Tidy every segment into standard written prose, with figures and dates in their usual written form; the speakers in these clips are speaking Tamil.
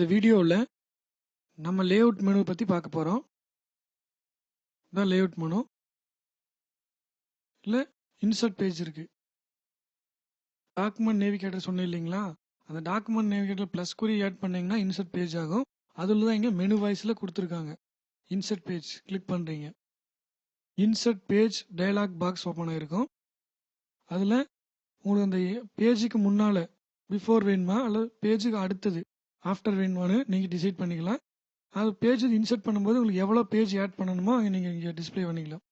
இந்த வீடியோவில் நம்ம லேஅவுட் மெனு பற்றி பார்க்க போகிறோம். இதான் லேஅவுட் மெனு. இல்லை இன்சர்ட் பேஜ் இருக்குது. டாக்குமெண்ட் நேவிகேட்டர் சொன்னேன் இல்லைங்களா, அந்த டாக்குமெண்ட் நேவிகேட்டர் ப்ளஸ் குறி ஆட் பண்ணிங்கன்னா இன்சர்ட் பேஜ் ஆகும். அதில் தான் இங்கே மெனு வாய்ஸில் கொடுத்துருக்காங்க. இன்சர்ட் பேஜ் கிளிக் பண்ணுறீங்க. Insert page dialog box open ஆகிருக்கும். அதில் உங்களுக்கு அந்த பேஜுக்கு முன்னால் பிஃபோர் வேணுமா அல்லது பேஜுக்கு அடுத்தது ஆஃப்டர் வேணுமான்னு நீங்கள் டிசைட் பண்ணிக்கலாம். அது பேஜ் இன்சர்ட் பண்ணும்போது உங்களுக்கு எவ்வளோ பேஜ் ஆட் பண்ணணுமோ அங்கே நீங்கள் இங்கே டிஸ்பிளே பண்ணிக்கலாம்.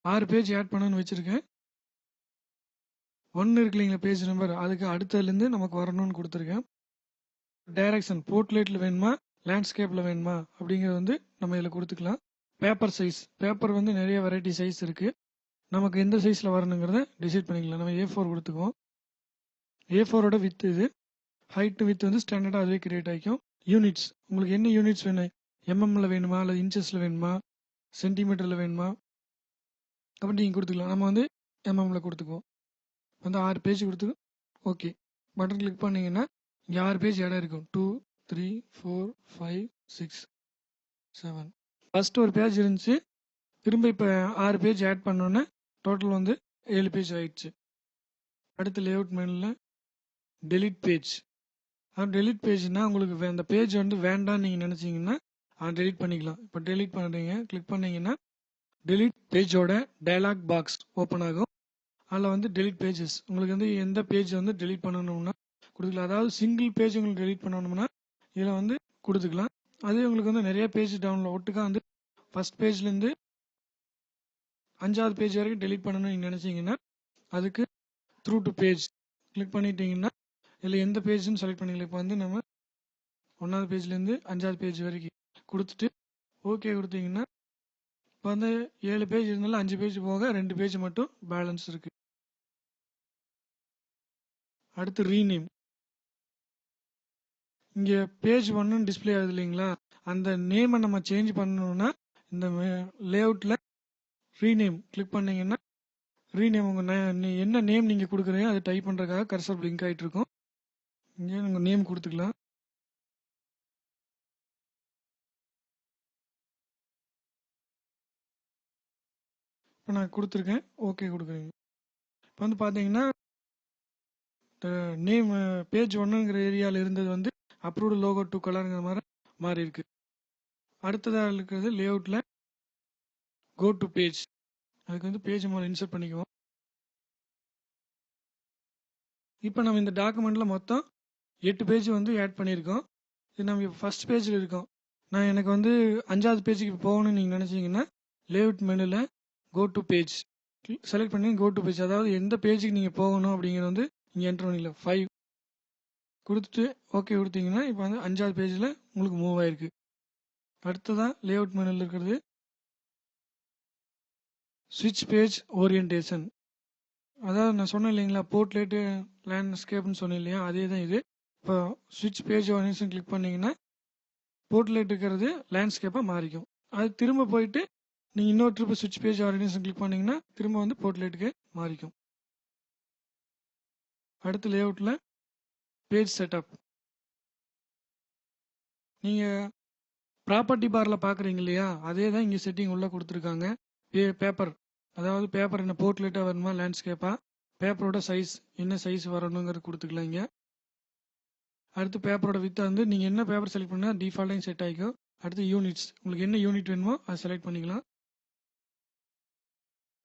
6 பேஜ் ஆட் பண்ணணும்னு வச்சுருக்கேன். 1 இருக்கு இல்லைங்களா பேஜ் நம்பர், அதுக்கு அடுத்ததுலேருந்து நமக்கு வரணும்னு கொடுத்துருக்கேன். டைரக்ஷன் போர்ட்ரேட்டில் வேணுமா லேண்ட்ஸ்கேப்பில் வேணுமா அப்படிங்கிறது நம்ம இதில் கொடுத்துக்கலாம். பேப்பர் சைஸ், பேப்பர் நிறைய வெரைட்டி சைஸ் இருக்குது. நமக்கு எந்த சைஸில் வரணுங்கிறத டிசைட் பண்ணிக்கலாம். நம்ம A4 கொடுத்துக்குவோம். A4ஓட வித் இது ஹைட்டு வித் ஸ்டாண்டர்டாக அதுவே கிரியேட் ஆகிக்கும். யூனிட்ஸ், உங்களுக்கு என்ன யூனிட்ஸ் வேணும், எம்எம்மில் வேணுமா இல்லை இன்ச்சஸில் வேணுமா சென்டிமீட்டரில் வேணுமா அப்படி நீங்கள் கொடுத்துக்கலாம். நம்ம எம்எம்மில் கொடுத்துக்குவோம். 6 பேஜ் கொடுத்து ஓகே பட்டன் கிளிக் பண்ணிங்கன்னா இங்கே 6 பேஜ் இடம் இருக்கும். 2 3 4 5 6 7 ஃபஸ்ட்டு ஒரு பேஜ் இருந்துச்சு. திரும்ப இப்போ 6 பேஜ் ஆட் பண்ணோன்னே டோட்டல் 7 பேஜ் ஆயிடுச்சு. அடுத்து லேஅவுட் மெனுவில் டெலிட் பேஜ். டெலிட் பேஜ்னா உங்களுக்கு அந்த பேஜ் வேண்டான்னு நீங்கள் நினச்சிங்கன்னா டெலிட் பண்ணிக்கலாம். இப்போ டெலிட் பண்ணுறீங்க, கிளிக் பண்ணிங்கன்னா டெலிட் பேஜோட டயலாக் பாக்ஸ் ஓப்பன் ஆகும். அதில் டெலிட் பேஜஸ் உங்களுக்கு எந்த பேஜ் டெலிட் பண்ணணும்னா கொடுத்துக்கலாம். அதாவது சிங்கிள் பேஜ் உங்களுக்கு டெலிட் பண்ணணும்னா இதில் கொடுத்துக்கலாம். அதே உங்களுக்கு நிறைய பேஜ் டவுன்லோட் ஒட்டுக்கா ஃபஸ்ட் பேஜ்லேருந்து 5வது பேஜ் வரைக்கும் டெலிட் பண்ணணும்னு நீங்கள் நினச்சிங்கன்னா அதுக்கு த்ரூ டு பேஜ் கிளிக் பண்ணிட்டீங்கன்னா இதில் எந்த பேஜ்னு செலக்ட் பண்ணிக்கலாம். இப்போ நம்ம 1வது பேஜ்லேருந்து 5வது பேஜ் வரைக்கும் கொடுத்துட்டு ஓகே கொடுத்தீங்கன்னா இப்போ 7 பேஜ் இருந்தாலும் 5 பேஜ் போக 2 பேஜ் மட்டும் பேலன்ஸ் இருக்குது. அடுத்து ரீநேம். இங்கே பேஜ் 1 டிஸ்பிளே ஆகுது இல்லைங்களா, அந்த நேமை நம்ம சேஞ்ச் பண்ணணும்னா இந்த லேஅவுட்டில் ரீநேம் கிளிக் பண்ணிங்கன்னா ரீநேம் உங்கள் என்ன நேம் நீங்கள் கொடுக்குறீங்க அதை டைப் பண்ணுறதுக்காக கர்சர் பிளிங்க் ஆகிட்டு இருக்கும். இங்கே உங்கள் நேம் கொடுத்துக்கலாம். இப்போ நான் கொடுத்துருக்கேன், ஓகே கொடுக்குறீங்க. இப்போ பார்த்தீங்கன்னா நேம் பேஜ் 1ங்கிற ஏரியாவில் இருந்தது அப்ரூவ்டு லோகோ 2 கலருங்கிற மாதிரி மாறி இருக்கு. அடுத்ததாக இருக்கிறது லேஅவுட்டில் கோ டு பேஜ். அதுக்கு பேஜ் மேலே இன்சர்ட் பண்ணிக்குவோம். இப்போ நம்ம இந்த டாக்குமெண்ட்டில் மொத்தம் 8 பேஜ் ஆட் பண்ணியிருக்கோம். இது நம்ம இப்போ ஃபஸ்ட் பேஜில் இருக்கோம். நான் எனக்கு 5வது பேஜுக்கு போகணும்னு நீங்கள் நினச்சிங்கன்னா லேஅவுட் மெனுவில் கோ டு பேஜ் செலக்ட் பண்ணி கோ டு பேஜ், அதாவது எந்த பேஜுக்கு நீங்கள் போகணும் அப்படிங்கிறது நீங்கள் என்ட்ரு பண்ணிக்கலாம். 5 கொடுத்துட்டு ஓகே கொடுத்தீங்கன்னா இப்போ 5வது பேஜில் உங்களுக்கு மூவ் ஆகிருக்கு. அடுத்ததான் லேஅவுட் மெனுவில் இருக்கிறது ஸ்விட்ச் பேஜ் ஓரியன்டேஷன். அதாவது நான் சொன்னேன் இல்லைங்களா போர்ட்ரேட்டு லேண்ட்ஸ்கேப்னு சொன்னேன் இல்லையா, அதே தான் இது. இப்போ ஸ்விட்ச் பேஜ் ஓரியன்டேஷன் கிளிக் பண்ணிங்கன்னா போர்ட்ரேட் இருக்கிறது லேண்ட்ஸ்கேப்பாக மாறிக்கும். அது திரும்ப போயிட்டு நீங்கள் இன்னொரு ட்ரிப்பு ஸ்விட்ச் பேஜ் ஆர்கனைசேஷன் கிளிக் பண்ணிங்கன்னா திரும்ப போர்ட்ரேட்டுக்கு மாறிக்கும். அடுத்து லேஅவுட்டில் பேஜ் செட்டப். நீங்கள் ப்ராப்பர்ட்டி பாரில் பார்க்குறீங்க இல்லையா, அதே தான் இங்கே செட்டிங் உள்ளே கொடுத்துருக்காங்க. பேப்பர், அதாவது பேப்பர் என்ன போர்ட்ரேட்டாக வரணுமா லேண்ட்ஸ்கேப்பாக, பேப்பரோட சைஸ் என்ன சைஸ் வரணுங்கிறது கொடுத்துக்கலாம் இங்கே. அடுத்து பேப்பரோட வித்தை நீங்கள் என்ன பேப்பர் செலக்ட் பண்ணால் டிஃபால்ட்டாக செட் ஆகிக்கும். அடுத்து யூனிட்ஸ், உங்களுக்கு என்ன யூனிட் வேணுமோ அதை செலக்ட் பண்ணிக்கலாம்.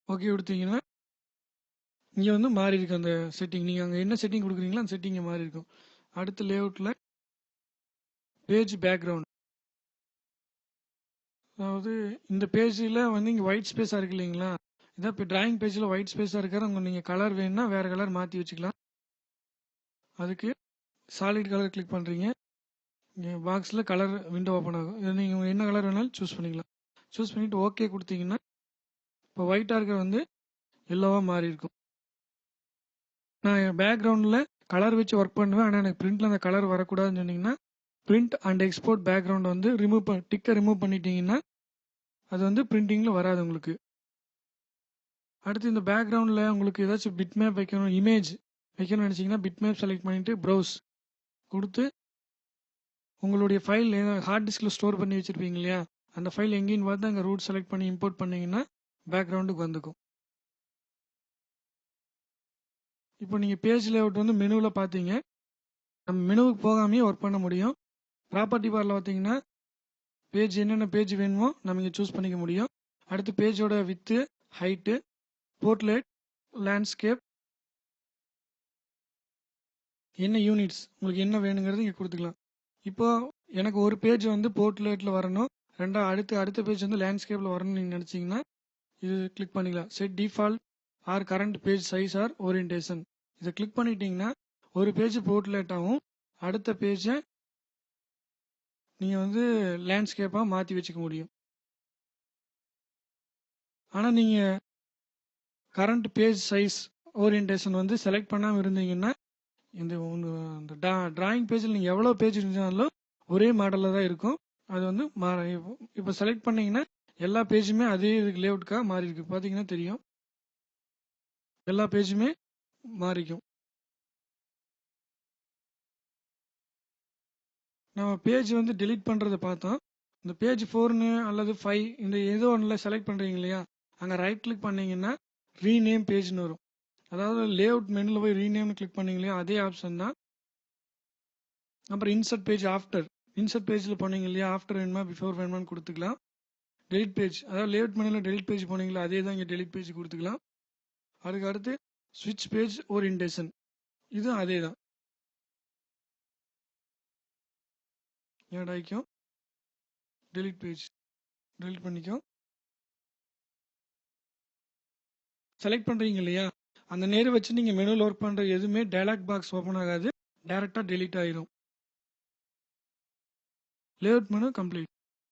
ஓகே கொடுத்தீங்கன்னா இங்கே மாறி இருக்கு அந்த செட்டிங். நீங்கள் அங்கே என்ன செட்டிங் கொடுக்குறீங்களோ அந்த செட்டிங் மாறி இருக்கும். அடுத்து லேஅவுட்டில் பேஜ் பேக்ரவுண்ட். அதாவது இந்த பேஜில் இங்கே ஒயிட் ஸ்பேஸாக இருக்கு இல்லைங்களா, இதான் இப்போ டிராயிங் பேஜில் ஒயிட் ஸ்பேஸாக இருக்கிற உங்கள் நீங்கள் கலர் வேணும்னா வேறு கலர் மாற்றி வச்சுக்கலாம். அதுக்கு சாலிட் கலர் கிளிக் பண்ணுறீங்க. இங்கே பாக்ஸில் கலர் விண்டோ ஓப்பன் ஆகும். இதை நீங்கள் என்ன கலர் வேணாலும் சூஸ் பண்ணிக்கலாம். சூஸ் பண்ணிவிட்டு ஓகே கொடுத்தீங்கன்னா இப்போ ஒயிட்டாக இருக்கிற எல்லோவாக மாறி இருக்கும். நான் பேக்ரவுண்டில் கலர் வச்சு ஒர்க் பண்ணுவேன், ஆனால் எனக்கு பிரிண்டில் அந்த கலர் வரக்கூடாதுன்னு சொன்னீங்கன்னா பிரிண்ட் அண்ட் எக்ஸ்போர்ட் பேக்ரவுண்ட் டிக்கை ரிமூவ் பண்ணிட்டீங்கன்னா அது பிரிண்டிங்கில் வராது உங்களுக்கு. அடுத்து இந்த பேக்ரவுண்டில் உங்களுக்கு ஏதாச்சும் பிட் மேப் வைக்கணும், இமேஜ் வைக்கணும்னு நினச்சிங்கன்னா பிட் மேப் செலக்ட் பண்ணிவிட்டு ப்ரௌஸ் கொடுத்து உங்களுடைய ஃபைல் ஹார்ட் டிஸ்கில் ஸ்டோர் பண்ணி வச்சுருப்பீங்க இல்லையா, அந்த ஃபைல் எங்கேன்னு பார்த்து அங்கே ரூட் செலக்ட் பண்ணி இம்போர்ட் பண்ணிங்கன்னா பேக்ரவுண்டுக்கு வந்துக்கும். இப்போ நீங்கள் பேஜ் லேஅவுட் வந்து மெனுவில் பார்த்தீங்க, நம்ம மெனுவுக்கு போகாமையே ஒர்க் பண்ண முடியும். ப்ராப்பர்ட்டி பாரில் பார்த்தீங்கன்னா பேஜ் என்னென்ன பேஜ் வேணுமோ நம்ம இங்கே சூஸ் பண்ணிக்க முடியும். அடுத்து பேஜோட வித்து, ஹைட்டு, போர்ட்லேட், லேண்ட்ஸ்கேப், என்ன யூனிட்ஸ் உங்களுக்கு என்ன வேணுங்கிறது இங்கே கொடுத்துக்கலாம். இப்போ எனக்கு ஒரு பேஜ் வந்து போர்ட்லேட்டில் வரணும், அடுத்த பேஜ் வந்து லேண்ட்ஸ்கேப்பில் வரணும்னு நீங்கள் நினச்சிங்கன்னா இது கிளிக் பண்ணிக்கலாம். Set default or current page size or orientation. இதை கிளிக் பண்ணிட்டீங்கன்னா ஒரு பேஜ் போர்ட்லேட்டாகவும் அடுத்த பேஜை நீங்கள் வந்து லேண்ட்ஸ்கேப்பாக மாற்றி வச்சுக்க முடியும். ஆனால் நீங்கள் கரண்ட் பேஜ் சைஸ் ஓரியன்டேஷன் வந்து செலக்ட் பண்ணாமல் இருந்தீங்கன்னா இந்த டிராயிங் பேஜில் நீங்கள் எவ்வளோ பேஜ் இருந்தாலும் ஒரே மாடலில் தான் இருக்கும். அது வந்து இப்போ செலக்ட் பண்ணிங்கன்னா எல்லா பேஜுமே அதே இதுக்கு லேஅவுட்காக மாறி இருக்கு. பார்த்தீங்கன்னா தெரியும், எல்லா பேஜுமே மாறிக்கும். நம்ம பேஜ் வந்து டெலீட் பண்ணுறதை பார்த்தோம். இந்த பேஜ் 4 அல்லது 5 இந்த ஏதோ ஒன்றில் செலக்ட் பண்ணுறீங்க இல்லையா, அங்கே ரைட் கிளிக் பண்ணிங்கன்னா ரீநேம் பேஜ்னு வரும். அதாவது லேஅவுட் மெனுவில் போய் ரீநேம்னு கிளிக் பண்ணீங்க இல்லையா, அதே ஆப்ஷன் தான். அப்புறம் இன்சர்ட் பேஜ் ஆஃப்டர், இன்சர்ட் பேஜில் போனீங்க இல்லையா, ஆஃப்டர் வேணுமா பிஃபோர் வேணுமான்னு கொடுத்துக்கலாம். டெலிட் பேஜ், அதாவது லேஅவுட் மெனுவில் டெலிட் பேஜ் போனீங்களா அதே தான் இங்கே டெலிட் பேஜ் கொடுத்துக்கலாம். அதுக்கு அடுத்து ஸ்விட்ச் பேஜ் ஓரியன்டேஷன், இதுவும் அதே தான். ஆட் ஆகிக்கும், டெலிட் பேஜ் டெலிட் பண்ணிக்கும். செலக்ட் பண்ணுறீங்க இல்லையா, அந்த நேரம் வச்சு நீங்கள் மெனுவில் ஒர்க் பண்ணுற எதுவுமே டயலாக் பாக்ஸ் ஓப்பன் ஆகாது, டேரெக்டாக டெலிட் ஆயிரும். Layout menu complete.